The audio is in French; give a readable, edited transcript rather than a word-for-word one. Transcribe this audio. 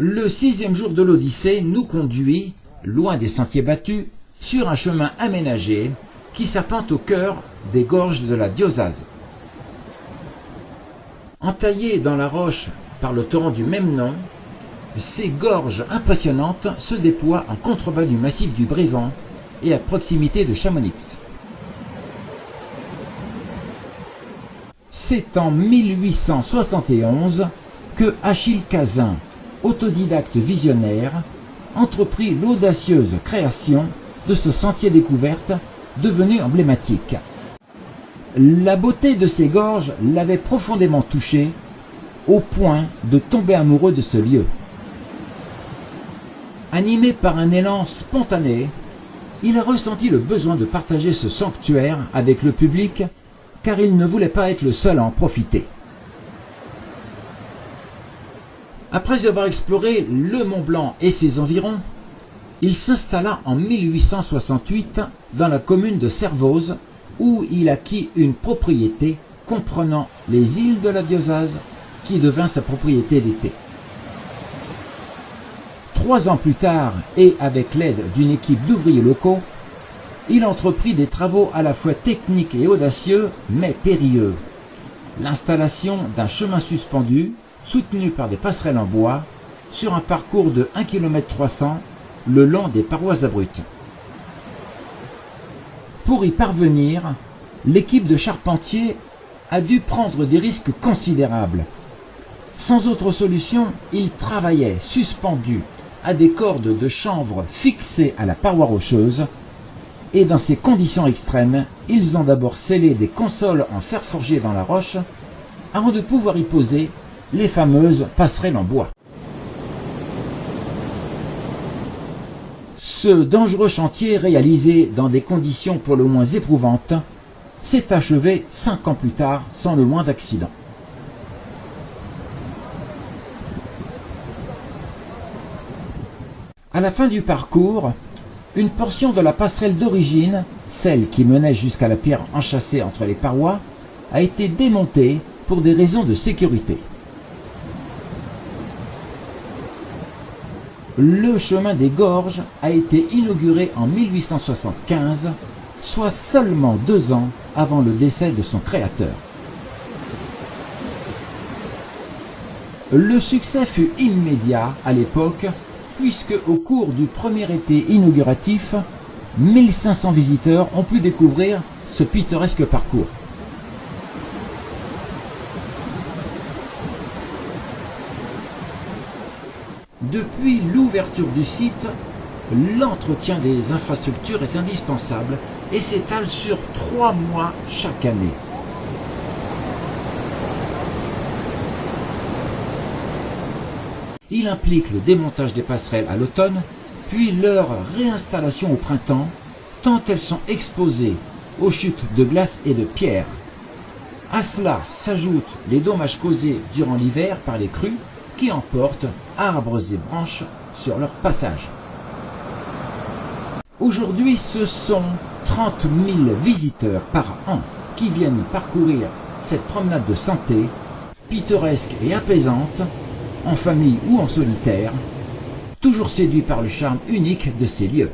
Le 6e jour de l'Odyssée nous conduit, loin des sentiers battus, sur un chemin aménagé qui serpente au cœur des gorges de la Diosaz. Entaillées dans la roche par le torrent du même nom, ces gorges impressionnantes se déploient en contrebas du massif du Brévent et à proximité de Chamonix. C'est en 1871 que Achille Cazin, autodidacte visionnaire, entreprit l'audacieuse création de ce sentier découverte devenu emblématique. La beauté de ces gorges l'avait profondément touché au point de tomber amoureux de ce lieu. Animé par un élan spontané, il a ressenti le besoin de partager ce sanctuaire avec le public car il ne voulait pas être le seul à en profiter. Après avoir exploré le Mont Blanc et ses environs, il s'installa en 1868 dans la commune de Servoz où il acquit une propriété comprenant les îles de la Diosaz qui devint sa propriété d'été. 3 ans plus tard, et avec l'aide d'une équipe d'ouvriers locaux, il entreprit des travaux à la fois techniques et audacieux, mais périlleux. L'installation d'un chemin suspendu, soutenu par des passerelles en bois, sur un parcours de 1,3 km le long des parois abruptes. Pour y parvenir, l'équipe de charpentiers a dû prendre des risques considérables. Sans autre solution, ils travaillaient suspendus à des cordes de chanvre fixées à la paroi rocheuse, et dans ces conditions extrêmes, ils ont d'abord scellé des consoles en fer forgé dans la roche, avant de pouvoir y poser les fameuses passerelles en bois. Ce dangereux chantier, réalisé dans des conditions pour le moins éprouvantes, s'est achevé 5 ans plus tard sans le moindre accident. À la fin du parcours, une portion de la passerelle d'origine, celle qui menait jusqu'à la pierre enchâssée entre les parois, a été démontée pour des raisons de sécurité. Le chemin des gorges a été inauguré en 1875, soit seulement 2 ans avant le décès de son créateur. Le succès fut immédiat à l'époque, puisque au cours du premier été inauguratif, 1500 visiteurs ont pu découvrir ce pittoresque parcours. Depuis l'ouverture du site, l'entretien des infrastructures est indispensable et s'étale sur 3 mois chaque année. Il implique le démontage des passerelles à l'automne, puis leur réinstallation au printemps, tant elles sont exposées aux chutes de glace et de pierre. À cela s'ajoutent les dommages causés durant l'hiver par les crues qui emportent arbres et branches sur leur passage. Aujourd'hui, ce sont 30 000 visiteurs par an qui viennent parcourir cette promenade de santé, pittoresque et apaisante, en famille ou en solitaire, toujours séduits par le charme unique de ces lieux.